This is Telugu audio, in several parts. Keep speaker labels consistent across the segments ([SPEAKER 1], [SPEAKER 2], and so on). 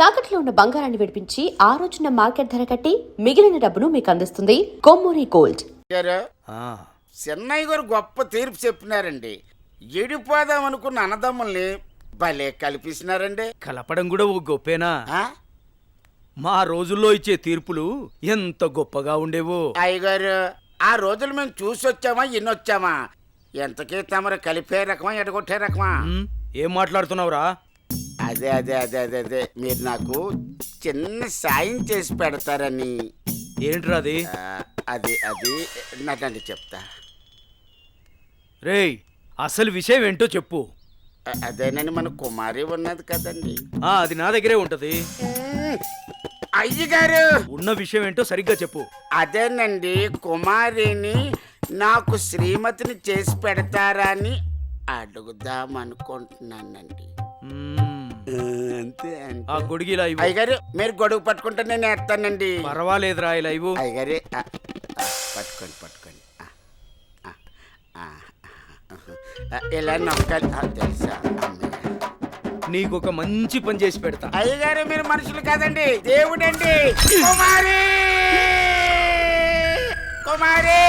[SPEAKER 1] తాకట్లో ఉన్న బంగారాన్ని విడిపించి ఆ రోజున మార్కెట్ ధర కట్టి మిగిలిన డబ్బును మీకు అందిస్తుంది కొమ్మూరి గోల్డ్.
[SPEAKER 2] చెన్నై గారు గొప్ప తీర్పు చెప్పినారండి. ఎడిపోదాం అనుకున్న అన్నదమ్ముల్ని భలే కల్పిస్తున్నారండి.
[SPEAKER 3] కలపడం కూడా ఓ గొప్పేనా? మా రోజుల్లో ఇచ్చే తీర్పులు ఎంత గొప్పగా ఉండేవో.
[SPEAKER 2] అయ్యగారు, ఆ రోజులు మేము చూసొచ్చామా ఎన్నొచ్చామా? ఎంతకీ తమరు కలిపే రకమా ఎడగొట్టే రకమా?
[SPEAKER 3] ఏం మాట్లాడుతున్నావురా?
[SPEAKER 2] అదే అదే అదే అదే అదే మీరు నాకు చిన్న సాయం చేసి పెడతారని.
[SPEAKER 3] ఏంట్రా అది?
[SPEAKER 2] అది అది నటండి చెప్తా.
[SPEAKER 3] రేయ్, అసలు విషయం ఏంటో చెప్పు.
[SPEAKER 2] అదేనండి, మన కుమారి ఉన్నది కదండి.
[SPEAKER 3] అది నా దగ్గరే ఉంటది.
[SPEAKER 2] అయ్యగారు,
[SPEAKER 3] ఉన్న విషయం ఏంటో సరిగ్గా చెప్పు.
[SPEAKER 2] అదేనండి, కుమారిని నాకు శ్రీమతిని చేసి పెడతారా అని అడుగుదాం అనుకుంటున్నానండి. అంతే
[SPEAKER 3] ఆ గొడుగు ఇలా ఇవ్వు.
[SPEAKER 2] అయ్యగారు, మీరు గొడుగు పట్టుకుంటే నేను వేస్తానండి.
[SPEAKER 3] పర్వాలేదురా, ఇలా ఇవ్వు.
[SPEAKER 2] అయ్యగారే, పట్టుకోండి పట్టుకోండి. ఇలా నొక్కాలి తెలుసా?
[SPEAKER 3] నీకు ఒక మంచి పని చేసి పెడతా.
[SPEAKER 2] అయ్యగారు, మీరు మనుషులు కాదండి, దేవుడండి. కుమారి కుమారి,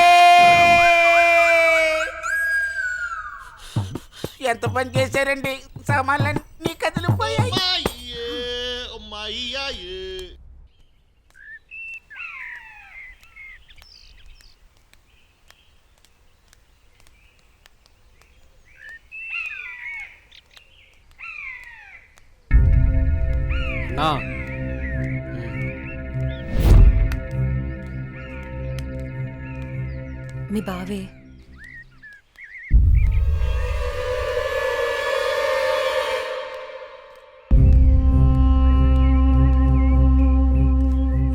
[SPEAKER 2] ఎంత పని చేశారండి, సామాన్లన్నీ కదిలిపోయాయి.
[SPEAKER 4] మీ బావే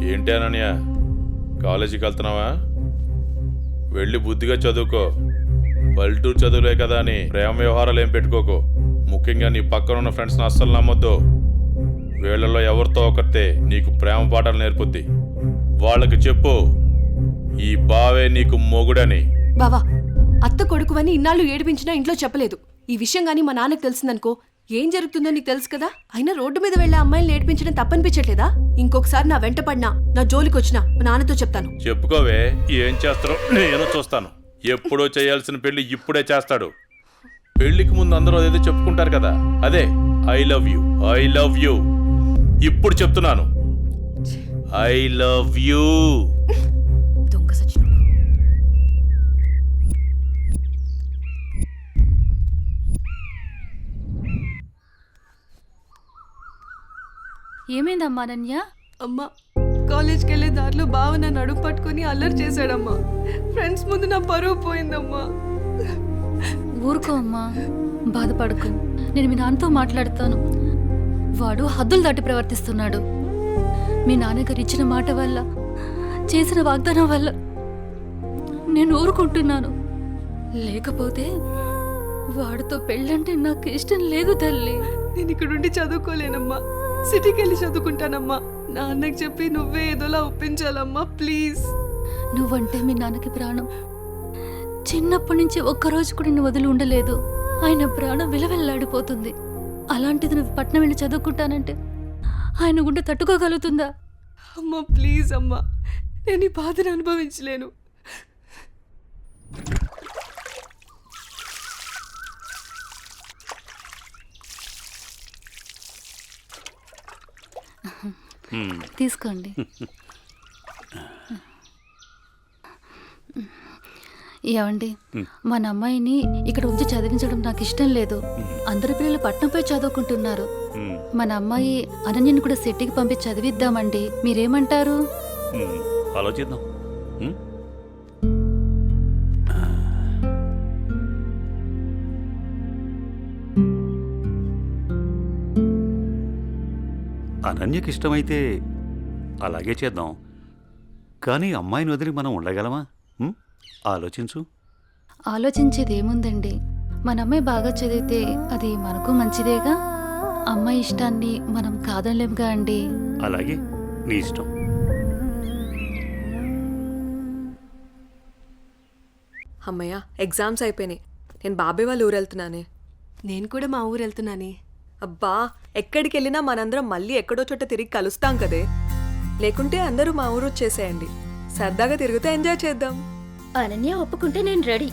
[SPEAKER 5] ఏంటి అనన్య, కాలేజీకి వెళ్తున్నావా? వెళ్ళి బుద్ధిగా చదువుకో. పల్లెటూరు చదువులే కదా అని ప్రేమ వ్యవహారాలు ఏం పెట్టుకోకు. ముఖ్యంగా నీ పక్కన ఉన్న ఫ్రెండ్స్ని అస్సలు నమ్మొద్దు. వీళ్ళలో ఎవరితో ఒకరితే నీకు ప్రేమ పాఠాలు నేర్పుద్ది. వాళ్ళకి చెప్పు, ఈ బావే నీకు మొగుడని.
[SPEAKER 4] బావా, అత్త కొడుకువని ఇన్నాళ్ళు ఏడిపించినా ఇంట్లో చెప్పలేదు. ఈ విషయం గానీ మా నాన్నకు తెలిసిందనుకో ఏం జరుగుతుందో నీకు తెలుసు కదా. అయినా రోడ్డు మీద వెళ్లే అమ్మాయిని ఏడిపించడం తప్పనిపించట్లేదా? ఇంకొకసారి నా వెంట పడినా, నా జోలికి వచ్చినా మా నాన్నతో చెప్తాను.
[SPEAKER 5] చెప్పుకోవే, ఏం చేస్తారో నేను చూస్తాను. ఎప్పుడో చేయాల్సిన పెళ్లి ఇప్పుడే చేస్తాడు. పెళ్లికి ముందు అందరూ అదేదో చెప్పుకుంటారు కదా, అదే I love you, I love you. ఇప్పుడు చెప్తున్నాను, ఐ లవ్ యూ.
[SPEAKER 4] దొంగ సచ్చినోడు.
[SPEAKER 6] ఏమైందమ్మా అనన్య?
[SPEAKER 4] అమ్మా, కాలేజ్కి వెళ్లే దారిలో బావ నన్ను అడుగు పట్టుకుని అల్లరి చేశాడమ్మా. ఫ్రెండ్స్ ముందు నా పరువు పోయిందమ్మా.
[SPEAKER 6] ఊరుకో అమ్మా, బాధపడకు. నేను మీ నాన్నతో మాట్లాడతాను. వాడు హద్దులు దాటి ప్రవర్తిస్తున్నాడు. మీ నాన్నగారు ఇచ్చిన మాట వల్ల, చేసిన వాగ్దానం వల్ల నేను ఊరుకుంటున్నాను. లేకపోతే వాడితో పెళ్ళంటే నాకు ఇష్టం లేదు తల్లి.
[SPEAKER 4] నేను ఇక్కడుండి చదువుకోలేనమ్మా, సిటీకి వెళ్ళి చదువుకుంటానమ్మా. నాన్నకి చెప్పి నువ్వే ఏదోలా ఒప్పించాలమ్మా, ప్లీజ్.
[SPEAKER 6] నువ్వంటే మీ నాన్నకి ప్రాణం. చిన్నప్పటి నుంచి ఒక్కరోజు కూడా నేను వదిలి ఉండలేదు. ఆయన ప్రాణం విలవెల్లాడిపోతుంది. అలాంటిది నువ్వు పట్నం వెళ్ళి చదువుకుంటానంటే ఆయన గుండె తట్టుకోగలుగుతుందా?
[SPEAKER 4] అమ్మా ప్లీజ్ అమ్మా, నేను ఈ బాధను అనుభవించలేను.
[SPEAKER 6] తీసుకోండి. ఏమండి, మన అమ్మాయిని ఇక్కడ ఉంచి చదివించడం నాకు ఇష్టం లేదు. అందరి పిల్లలు పట్నంపై చదువుకుంటున్నారు. మన అమ్మాయి అనన్యని కూడా సిటీకి పంపించి చదివిద్దామండి. మీరేమంటారు?
[SPEAKER 5] ఆలోచిద్దాం.
[SPEAKER 7] అనన్యకి ఇష్టమైతే అలాగే చేద్దాం. కానీ అమ్మాయిని వదిలి మనం ఉండగలమా? ఆలోచించు.
[SPEAKER 6] ఆలోచించేది ఏముందండి, మన అమ్మాయి బాగా చదివితే అది మనకు మంచిదేగా. అమ్మాయి ఇష్టాన్ని మనం కాదనలేముగా అండి.
[SPEAKER 7] అలాగే, నీ ఇష్టం.
[SPEAKER 8] అమ్మయ్య, ఎగ్జామ్స్ అయిపోయినాయి. నేను బాబాయ్ వాళ్ళ ఊరు వెళ్తున్నానే.
[SPEAKER 4] నేను కూడా మా ఊరు వెళ్తున్నానే.
[SPEAKER 8] అబ్బా ఎక్కడికి వెళ్ళినా మనందరం మళ్ళీ ఎక్కడో చోట తిరిగి కలుస్తాం కదే. లేకుంటే అందరూ మా ఊరు వచ్చేసేయండి, సరదాగా తిరుగుతూ ఎంజాయ్ చేద్దాం.
[SPEAKER 6] అనన్య ఒప్పుకుంటే నేను రెడీ.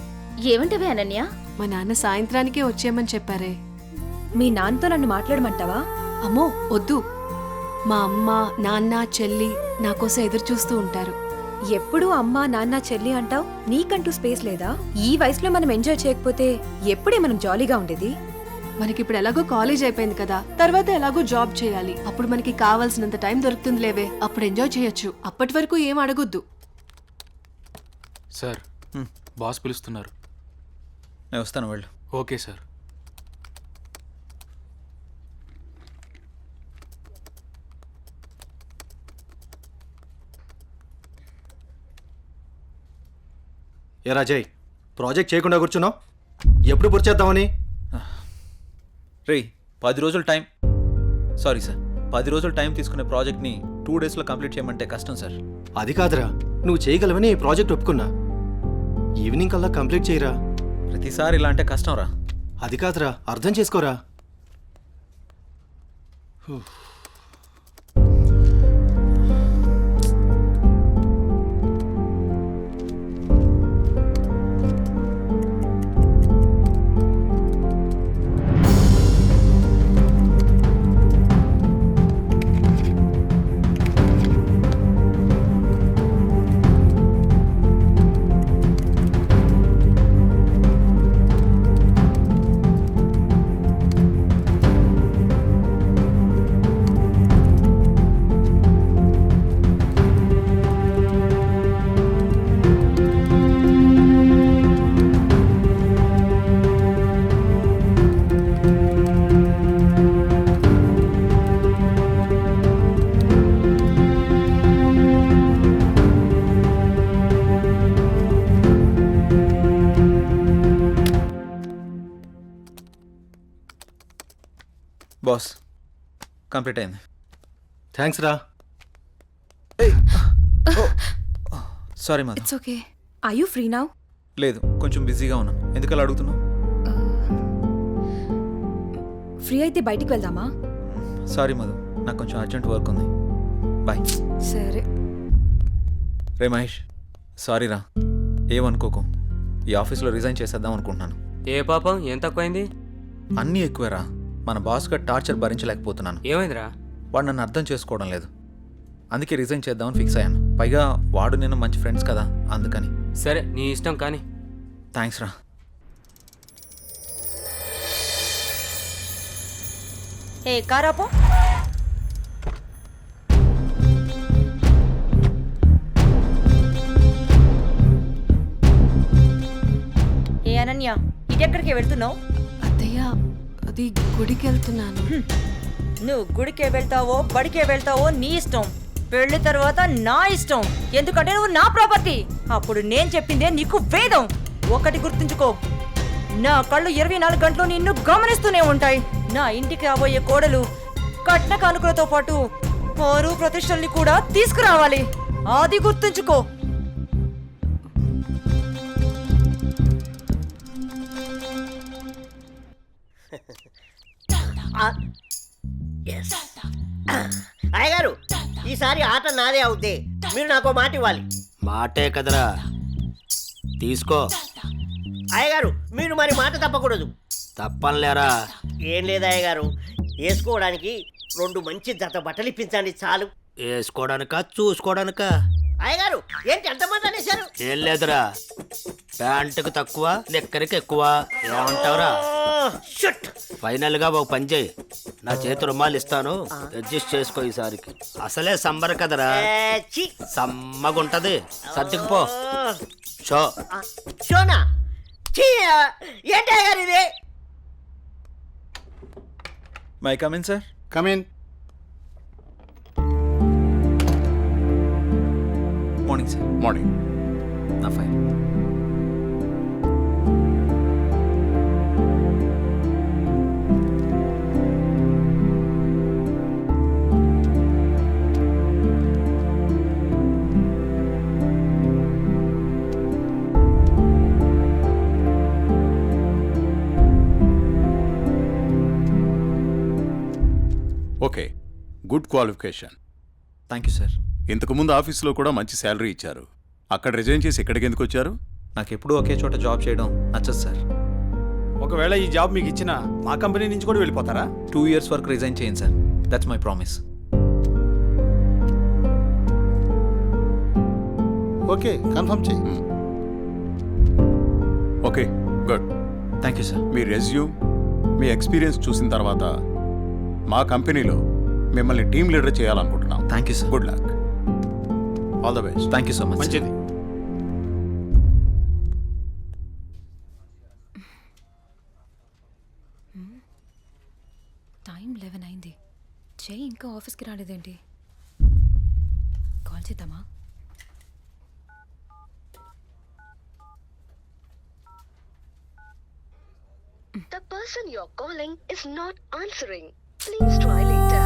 [SPEAKER 6] ఏమంటవే అనన్య?
[SPEAKER 4] మా నాన్న సాయంత్రానికే వచ్చేయమని చెప్పారే.
[SPEAKER 8] మీ నాన్నతో నన్ను మాట్లాడమంటావా?
[SPEAKER 4] అమ్మో వద్దు, మా అమ్మ నాన్న చెల్లి నా కోసం ఎదురు చూస్తూ ఉంటారు.
[SPEAKER 8] ఎప్పుడు అమ్మా నాన్న చెల్లి అంటావు, నీకంటూ స్పేస్ లేదా? ఈ వయసులో మనం ఎంజాయ్ చేయకపోతే ఎప్పుడే మనం జాలీగా ఉండేది?
[SPEAKER 4] మనకిప్పుడు ఎలాగో కాలేజ్ అయిపోయింది కదా, తర్వాత ఎలాగో జాబ్ చేయాలి. అప్పుడు మనకి కావాల్సినంత టైం దొరుకుతుంది లేవే, అప్పుడు ఎంజాయ్ చేయొచ్చు. అప్పటి వరకు ఏం అడగొద్దు.
[SPEAKER 9] సార్ బాస్ పిలుస్తున్నారు.
[SPEAKER 3] నేను వస్తాను వెళ్ళు.
[SPEAKER 9] Okay sir.
[SPEAKER 10] ఏ రాజయ్, ప్రాజెక్ట్ చేయకుండా కూర్చున్నావు, ఎప్పుడు పూర్తి చేద్దామని?
[SPEAKER 11] రే 10 రోజులు టైం, సారీ సార్ 10 రోజులు టైం తీసుకునే ప్రాజెక్ట్ని 2 డేస్లో కంప్లీట్ చేయమంటే కష్టం సార్.
[SPEAKER 10] అది కాదురా, నువ్వు చేయగలవని ఈ ప్రాజెక్ట్ ఒప్పుకున్నా. ఈవినింగ్ కల్లా కంప్లీట్ చేయరా.
[SPEAKER 11] ప్రతిసారి ఇలా అంటే కష్టం రా.
[SPEAKER 10] అది కాదురా, అర్థం చేసుకోరా.
[SPEAKER 11] బాస్ కంప్లీట్ అయింది.
[SPEAKER 10] థ్యాంక్స్ రా.
[SPEAKER 11] Sorry Madhu.
[SPEAKER 8] It's okay. Are you free now?
[SPEAKER 11] లేదు, కొంచెం బిజీగా ఉన్నాను. ఎందుకలా అడుగుతున్నావు?
[SPEAKER 8] ఫ్రీ అయితే బయటికి వెళ్దామా?
[SPEAKER 11] సారీ మధు, నాకు కొంచెం అర్జెంట్ వర్క్ ఉంది. బాయ్.
[SPEAKER 8] సరే.
[SPEAKER 11] రే మహేష్, సారీ రా, ఏమనుకోకు. ఈ ఆఫీస్లో రిజైన్ చేసేద్దాం అనుకుంటున్నాను.
[SPEAKER 9] ఏ పాపం, ఏం తక్కువైంది?
[SPEAKER 11] అన్నీ ఎక్కువేరా. మన బాస్గా టార్చర్ భరించలేకపోతున్నాను.
[SPEAKER 9] ఏమైందిరా?
[SPEAKER 11] వాడు నన్ను అర్థం చేసుకోవడం లేదు. అందుకే రిజైన్ చేద్దామని ఫిక్స్ అయ్యాను. పైగా వాడు నేను మంచి ఫ్రెండ్స్ కదా, అందుకని.
[SPEAKER 9] సరే నీ ఇష్టం కానీ.
[SPEAKER 11] థ్యాంక్స్ రా.
[SPEAKER 8] ఏ కారాపో. ఏ అనన్య, ఇదెక్కడికి వెళ్తున్నావు?
[SPEAKER 4] అత్తయ్య, అది గుడికి వెళ్తున్నాను.
[SPEAKER 8] నువ్వు గుడికే వెళ్తావో బడికే వెళ్తావో నీ ఇష్టం. పెళ్లి తర్వాత నా ఇష్టం, ఎందుకంటే నువ్వు నా ప్రాపర్టీ. అప్పుడు నేను చెప్పిందే నీకు వేదం. ఒకటి గుర్తుంచుకో, నా కళ్ళు 24 గంటలు నిన్ను గమనిస్తూనే ఉంటాయి. నా ఇంటికి రాబోయే కోడలు కట్న కానుకలతో పాటు పరు ప్రతిష్టల్ని కూడా తీసుకురావాలి. అది గుర్తుంచుకో.
[SPEAKER 12] అయ్యగారు, ఈసారి ఆట నాదే అవుద్ది. మీరు నాకు మాట ఇవ్వాలి.
[SPEAKER 2] మాటే కదరా, తీసుకో.
[SPEAKER 12] అయ్యగారు, మీరు మరి మాట తప్పకూడదు.
[SPEAKER 2] తప్పనిలేరా.
[SPEAKER 12] ఏం లేదు అయ్యగారు, వేసుకోవడానికి 2 మంచి జత బట్టలు ఇప్పించండి చాలు.
[SPEAKER 2] వేసుకోవడానికా చూసుకోవడానికా?
[SPEAKER 12] అయ్యగారు, ఏంటి ఎంతమంది అనేశారు?
[SPEAKER 2] ఏం లేదురా, ప్యాంటుకు తక్కువ నిక్కరికి ఎక్కువ. ఏమంటావురా? ఫైనల్ గా ఒక పని చేయి, నా చేతి రుమాలు ఇస్తాను, అడ్జస్ట్ చేసుకో ఈసారికి. అసలే సంబర కదరా, సమ్మగుంటది. సర్దుకుపో. షో
[SPEAKER 12] షోనా? ఏంటి అయ్యగారు ఇది?
[SPEAKER 11] May come in sir.
[SPEAKER 10] Come in.
[SPEAKER 11] Morning sir.
[SPEAKER 5] Morning.
[SPEAKER 11] నా fine.
[SPEAKER 5] Qualification.
[SPEAKER 11] Thank you sir.
[SPEAKER 5] ఇంతకుముందు ఆఫీస్లో కూడా మంచి శాలరీ ఇచ్చారు. అక్కడ రిజైన్ చేసి ఇక్కడికి ఎందుకు వచ్చారు?
[SPEAKER 11] నాకు ఎప్పుడూ ఒకే చోట జాబ్ చేయడం నచ్చదు సార్.
[SPEAKER 3] ఒకవేళ ఈ జాబ్ మీకు ఇచ్చిన మా కంపెనీ నుంచి కూడా వెళ్ళిపోతారా?
[SPEAKER 11] 2 years వరకు రిజైన్ చేయండి sir. That's my promise.
[SPEAKER 10] Okay, confirm చేయి.
[SPEAKER 5] Okay, good.
[SPEAKER 11] Thank you sir.
[SPEAKER 5] మీ రెజ్యూమ్, మీ ఎక్స్పీరియన్స్ చూసిన తర్వాత మా కంపెనీలో మిమ్మల్ని టీమ్ లీడర్ చేయాలనుకుంటున్నాం.
[SPEAKER 11] Thank you sir.
[SPEAKER 5] Good luck. All the best.
[SPEAKER 11] Thank you so much.
[SPEAKER 3] మంచిది.
[SPEAKER 6] టైం 11 అయింది. జై ఇంకా ఆఫీస్కి రాలేదేంటి? కాల్ చేద్దామా?
[SPEAKER 1] The person you're calling is not answering. Please try later.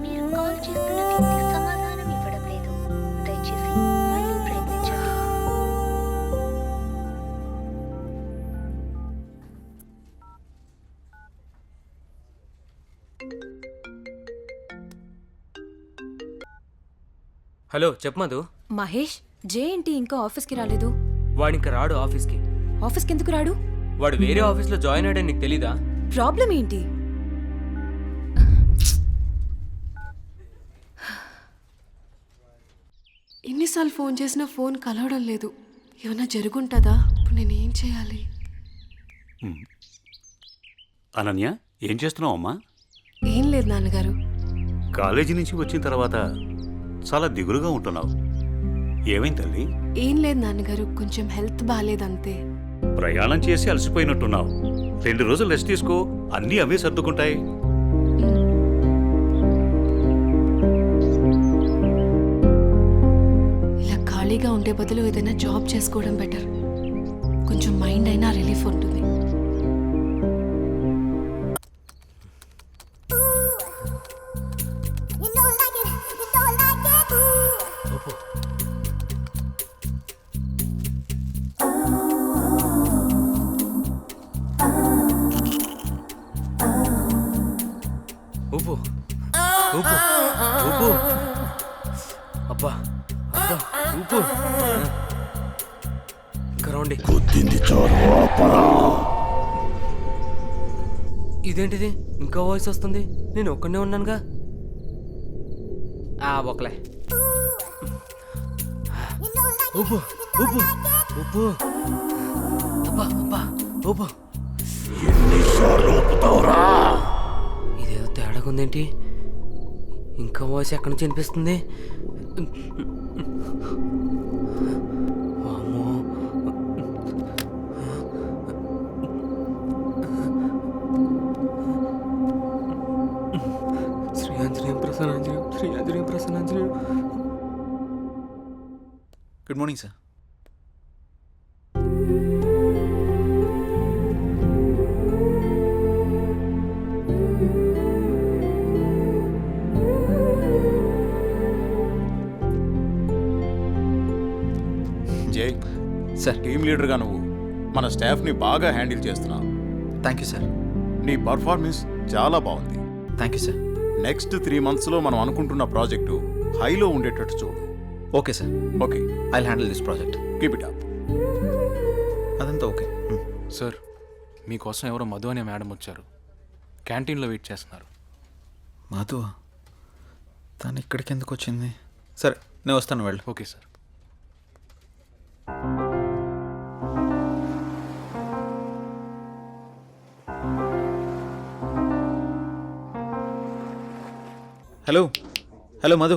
[SPEAKER 1] మీరు కాల్ చేస్తున్న వ్యక్తి సమాధానం ఇవ్వడం లేదు. దయచేసి మళ్ళీ ప్రయత్నించండి.
[SPEAKER 9] హలో చెప్పు మధు.
[SPEAKER 6] మహేష్, జే ఏంటి ఇంకా ఆఫీస్కి రాలేదు?
[SPEAKER 9] వాడు ఇంకా రాడు ఆఫీస్కి.
[SPEAKER 6] ఆఫీస్కి ఎందుకు రాడు?
[SPEAKER 9] వాడు వేరే ఆఫీస్లో జాయిన్ అయ్యాడని నీకు తెలీదా?
[SPEAKER 6] ప్రాబ్లం ఏంటి?
[SPEAKER 4] ఎన్నిసార్లు ఫోన్ చేసినా ఫోన్ కలవడం లేదు. ఏమైనా జరుగుంటుందా? ఇప్పుడు నేనేం చేయాలి?
[SPEAKER 7] అనన్య, ఏం చేస్తున్నావు అమ్మా?
[SPEAKER 4] ఏం లేదు నాన్నగారు.
[SPEAKER 7] కాలేజీ నుంచి వచ్చిన తర్వాత చాలా దిగులుగా ఉంటున్నావు. ఏమైంది తల్లి?
[SPEAKER 4] ఏం లేదు నాన్నగారు, కొంచెం హెల్త్ బాగాలేదంతే.
[SPEAKER 7] ప్రయాణం చేసి అలసిపోయినట్టున్నావు. 2 రోజులు రెస్ట్ తీసుకో, అన్నీ అవే సర్దుకుంటాయి.
[SPEAKER 4] ఇలా ఖాళీగా ఉండే బదులు ఏదైనా జాబ్ చేసుకోవడం బెటర్. కొంచెం మైండ్ అయినా రిలీఫ్ ఉంటుంది.
[SPEAKER 9] ఊపు ఊపు ఊపు. అబ్బా అబ్బా ఊపు. ఇంకా రౌండి. ఇదేంటిది? ఇంకా వాయిస్ వస్తుంది. నేను ఒక్కనే ఉన్నానుగా. ఒకలే. ఊపు ఊపు ఊపు. అబ్బా అబ్బా ఊపు. ఇదేదో తేడాగా ఉందేంటి? ఇంకా వాయిస్ ఎక్కడి నుంచి వినిపిస్తుంది? వామ్మో. శ్రీ ఆంజనేయం ప్రసన్నాంజనేయం, శ్రీ ఆంజనేయం ప్రసన్నాంజనేయం.
[SPEAKER 11] Good morning sir.
[SPEAKER 5] జై
[SPEAKER 11] సార్.
[SPEAKER 5] టీమ్ లీడర్గా నువ్వు మన స్టాఫ్ని బాగా హ్యాండిల్ చేస్తున్నావు.
[SPEAKER 11] Thank you sir.
[SPEAKER 5] నీ పర్ఫార్మెన్స్ చాలా బాగుంది.
[SPEAKER 11] Thank you sir.
[SPEAKER 5] నెక్స్ట్ 3 monthsలో మనం అనుకుంటున్న ప్రాజెక్టు హైలో ఉండేటట్టు చూడు.
[SPEAKER 11] Okay sir.
[SPEAKER 5] Okay,
[SPEAKER 11] I handle this project.
[SPEAKER 5] Keep it up.
[SPEAKER 11] అదంతా ఓకే.
[SPEAKER 9] సార్, మీకోసం ఎవరో మధు అనే మేడం వచ్చారు. క్యాంటీన్లో వెయిట్ చేస్తున్నారు.
[SPEAKER 11] మధు? తను ఇక్కడికి ఎందుకు వచ్చింది? సరే, నేను వస్తాను. వెళ్ళు.
[SPEAKER 9] Okay sir.
[SPEAKER 11] Hello hello Madhu,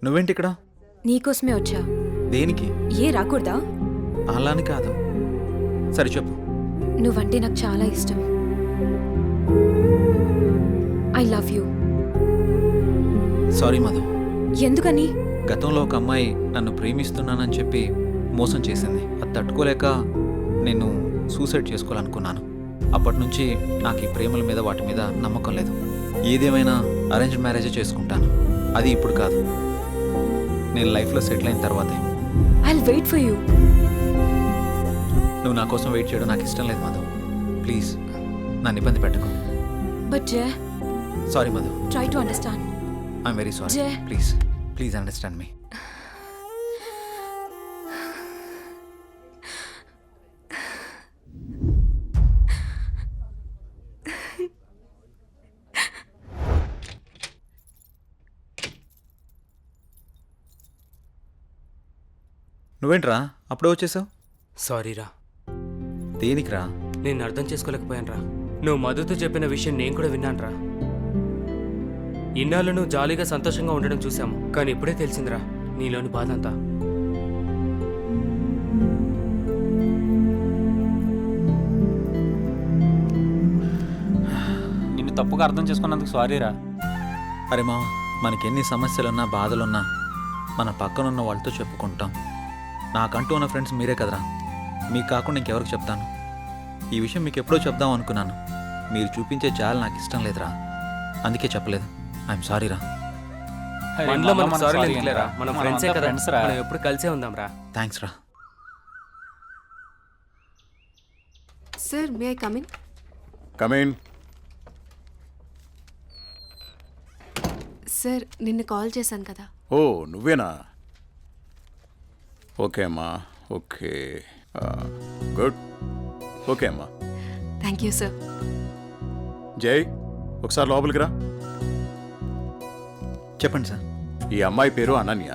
[SPEAKER 11] నువ్వేంటి ఇక్కడ?
[SPEAKER 6] నీకోసమే వచ్చా.
[SPEAKER 11] దేనికి?
[SPEAKER 6] ఏ రాకూడదా?
[SPEAKER 11] అలాని కాదు. సరే చెప్పు.
[SPEAKER 6] నువ్వంటే నాకు చాలా ఇష్టం. I love you.
[SPEAKER 11] Sorry Madhu.
[SPEAKER 6] ఎందుకని?
[SPEAKER 11] గతంలో ఒక అమ్మాయి నన్ను ప్రేమిస్తున్నానని చెప్పి మోసం చేసింది. అది తట్టుకోలేక నేను సూసైడ్ చేసుకోవాలనుకున్నాను. అప్పటి నుంచి నాకు ఈ ప్రేమల మీద వాటి మీద నమ్మకం లేదు. ఏదేమైనా అరేంజ్ మ్యారేజే చేసుకుంటాను. అది ఇప్పుడు కాదు, నేను లైఫ్లో సెటిల్ అయిన తర్వాతే.
[SPEAKER 6] I will wait for you.
[SPEAKER 11] నువ్వు నా కోసం వెయిట్ చేయడం నాకు ఇష్టం లేదు మధు. ప్లీజ్ నన్ను ఇబ్బంది పెట్టకు.
[SPEAKER 6] But Jaya,
[SPEAKER 11] sorry Madhu,
[SPEAKER 6] try to understand.
[SPEAKER 11] I'm very sorry.
[SPEAKER 6] Jaya.
[SPEAKER 11] Please understand me. నువ్వేంట్రా అప్పుడే వచ్చేసావు?
[SPEAKER 13] సారీరా,
[SPEAKER 11] దేనికిరా?
[SPEAKER 13] నేను అర్థం చేసుకోలేకపోయానురా. నువ్వు మధుతో చెప్పిన విషయం నేను కూడా విన్నానురా. ఇన్నాళ్ళు నువ్వు జాలీగా సంతోషంగా ఉండడం చూసాము, కానీ ఇప్పుడే తెలిసిందిరా నీలోని బాధ అంతా.
[SPEAKER 9] నిన్ను తప్పుగా అర్థం చేసుకున్నందుకు సారీరా.
[SPEAKER 11] అరే మామ, మనకెన్ని సమస్యలున్నా బాధలున్నా మన పక్కనున్న వాళ్ళతో చెప్పుకుంటాం. నాకంటూ ఉన్న ఫ్రెండ్స్ మీరే కదరా. మీకు కాకుండా ఇంకెవరికి చెప్తాను? ఈ విషయం మీకు ఎప్పుడో చెప్దాం అనుకున్నాను. మీరు చూపించే జాలి నాకు ఇష్టం లేదురా, అందుకే చెప్పలేదు. ఐఎమ్ సారీరా.
[SPEAKER 13] మనలో మనం సారీ లేదులేరా, మనం ఫ్రెండ్సే కదా, మనం ఎప్పుడు కలిసే ఉందాంరా.
[SPEAKER 11] థ్యాంక్స్ రా.
[SPEAKER 4] Sir, may I come in?
[SPEAKER 7] Come in.
[SPEAKER 4] Sir, నిన్న కాల్ చేశాను కదా.
[SPEAKER 7] ఓ నువ్వేనా? ఓకే అమ్మా, ఓకే, గుడ్. ఓకే అమ్మా.
[SPEAKER 4] Thank you sir.
[SPEAKER 7] జై, ఒకసారి లోపలికి రా.
[SPEAKER 11] చెప్పండి సార్.
[SPEAKER 7] ఈ అమ్మాయి పేరు అనన్య,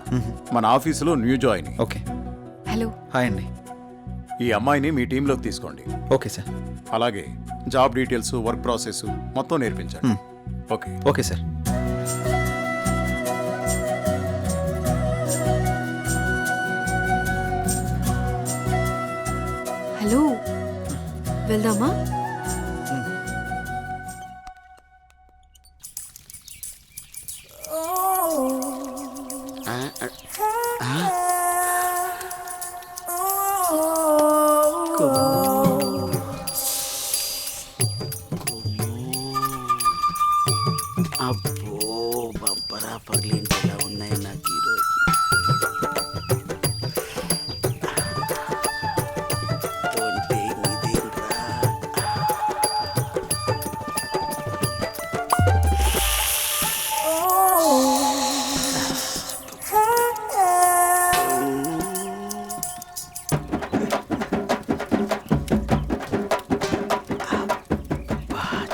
[SPEAKER 7] మన ఆఫీసులో new join.
[SPEAKER 11] Okay.
[SPEAKER 4] Hello.
[SPEAKER 11] Hi అండి.
[SPEAKER 7] ఈ అమ్మాయిని మీ టీంలోకి తీసుకోండి.
[SPEAKER 11] Okay sir.
[SPEAKER 7] అలాగే జాబ్ డీటెయిల్స్, వర్క్ ప్రాసెస్ మొత్తం నేర్పించండి. ఓకే.
[SPEAKER 11] Okay sir.
[SPEAKER 4] హలో, వెళ్దామా?
[SPEAKER 2] అబ్బో, బంపరా పగిలింటి ఎలా ఉన్నాయి నాకు ఈరోజు.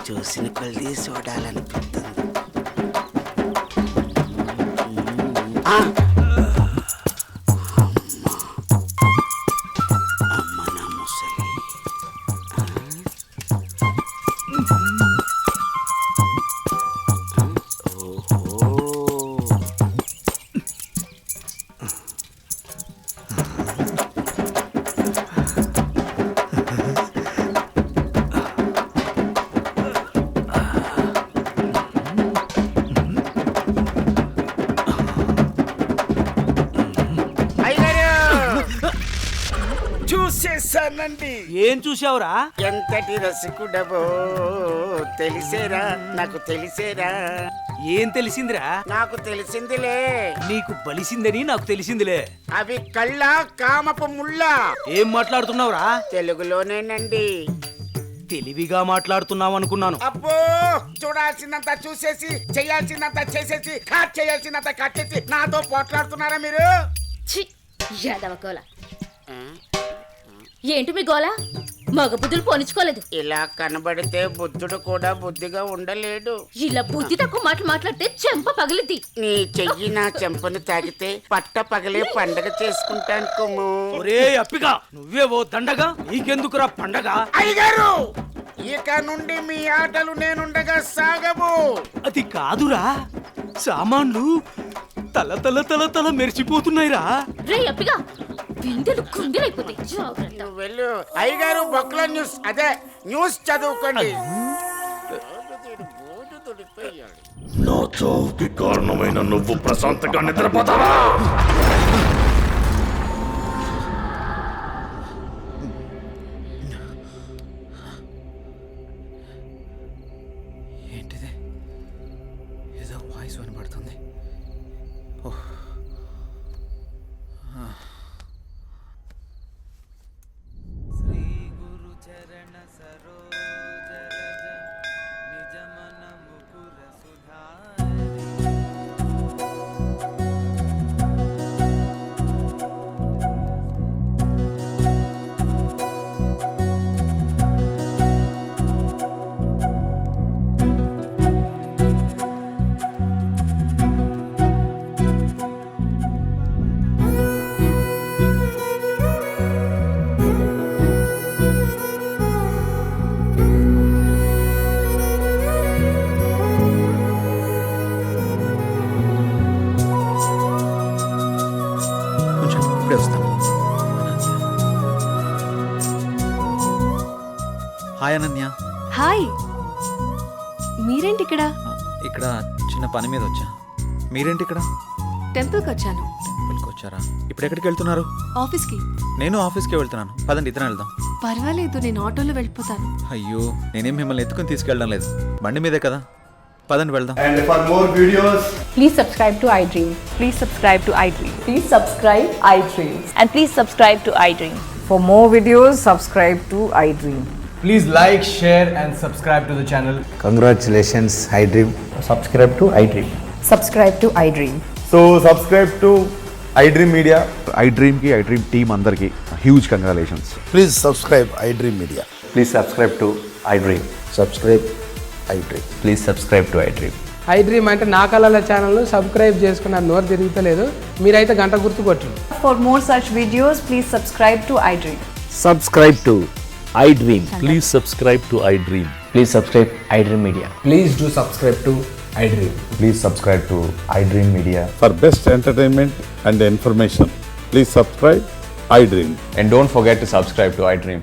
[SPEAKER 2] చూసిన కొద్ది చూడాలనిపిస్తుంది. అమ్మ నా ముసలి. చూసేసానండి.
[SPEAKER 3] ఏం చూసావురా?
[SPEAKER 2] ఎంతటి రసికుడవో తెలిసేరా, నాకు తెలిసేరా.
[SPEAKER 3] ఏం తెలిసిందిరా?
[SPEAKER 2] నాకు తెలిసిందిలే.
[SPEAKER 3] నీకు బలిసిందని నాకు తెలిసిందిలే.
[SPEAKER 2] అవి కళ్ళ కామపు ముళ్ళ.
[SPEAKER 3] ఏం మాట్లాడుతున్నావురా?
[SPEAKER 2] తెలుగులోనేనండి.
[SPEAKER 3] తెలివిగా మాట్లాడుతున్నావు అనుకున్నాను.
[SPEAKER 2] అబ్బో, చూడాల్సినంత చూసేసి, చేయాల్సినంత చేసేసి, కట్ చేయాల్సినంత కట్ చేసి నాతో పోట్లాడుతున్నారా మీరు?
[SPEAKER 1] యాదవ గోల. ఏంటి మీ గోల? మగ బుద్ధులు పోనిచ్చుకోలేదు.
[SPEAKER 2] ఇలా కనబడితే బుద్ధుడు కూడా బుద్ధిగా ఉండలేడు.
[SPEAKER 1] ఇలా బుద్ధి తక్కువ మాటలు మాట్లాడితే చెంప పగిలిద్ది.
[SPEAKER 2] నీ చెయ్యి నా చెంపను తాకితే పట్ట పగలే పండగ చేసుకుంటాను కుమ్ము.
[SPEAKER 3] ఒరే అప్పిగా, నువ్వే ఓ దండగా, నీకెందుకురా పండగ?
[SPEAKER 2] అయ్యగారు, ఇక నుండి మీ ఆటలు నేనుండగా సాగవు.
[SPEAKER 3] అది కాదురా, సామాన్లు తల తల తల తల మెరిసిపోతున్నాయిరా.
[SPEAKER 1] రే అప్పిగా, బిందెలు కుండెలైపోతాయి. జాగ్రత్త.
[SPEAKER 2] వెళ్ళు అయ్యగారు, బొక్కల న్యూస్, అదే న్యూస్ చదువుకోండి.
[SPEAKER 5] నా చావుకి కారణమైన నువ్వు ప్రశాంతంగా నిద్రపోతావా?
[SPEAKER 11] ఏంటిది? ఏదో వాయిస్ వినబడుతుంది. ఓహ్, శ్రీ గురు చరణ సరోజ
[SPEAKER 4] హాయ్, మీరేంటి ఇక్కడ?
[SPEAKER 11] ఇక్కడ చిన్న పని మీద వచ్చా. మీరేంటి ఇక్కడ?
[SPEAKER 4] టెంపుల్కి వచ్చాను.
[SPEAKER 11] టెంపుల్కి వచ్చారా? ఇప్పుడు ఎక్కడికి వెళ్తున్నారు?
[SPEAKER 4] ఆఫీస్కి.
[SPEAKER 11] నేను ఆఫీస్కి వెళ్తున్నాను. పదండి, ఇద్దరం వెళ్దాం.
[SPEAKER 4] పర్వాలేదు, నేను ఆటోలో వెళ్ళిపోతాను.
[SPEAKER 11] అయ్యో, నేనేం మిమ్మల్ని ఎత్తుకుని తీసుకెళ్ళడం లేదు, బండి మీదే కదా. పదండి వెళ్దాం.
[SPEAKER 14] And for more videos,
[SPEAKER 15] please subscribe to iDream. Please subscribe to iDream. Please subscribe iDream. And please subscribe to iDream. For more videos, subscribe to iDream.
[SPEAKER 14] please like, share and subscribe to the channel.
[SPEAKER 10] Congratulations iDream.
[SPEAKER 14] Subscribe to iDream.
[SPEAKER 15] Subscribe to iDream.
[SPEAKER 14] So subscribe to iDream Media.
[SPEAKER 16] iDream ki iDream team andarki huge congratulations.
[SPEAKER 10] Please subscribe iDream media.
[SPEAKER 14] Please subscribe to iDream.
[SPEAKER 10] Subscribe iDream.
[SPEAKER 14] Please subscribe to iDream.
[SPEAKER 17] iDream అంటే నా కళల ఛానల్ సబ్స్క్రైబ్ చేసుకున్న నోరు తిరుగుతలేదు. మీరైతే గంట గుర్తు కొట్టండి.
[SPEAKER 15] For more such videos, please subscribe to iDream.
[SPEAKER 10] Subscribe to iDream.
[SPEAKER 5] Please subscribe to iDream.
[SPEAKER 14] Please subscribe iDream Media. Please do subscribe to iDream.
[SPEAKER 16] Please subscribe to iDream Media.
[SPEAKER 5] For best entertainment and information please subscribe iDream.
[SPEAKER 14] And don't forget to subscribe to iDream.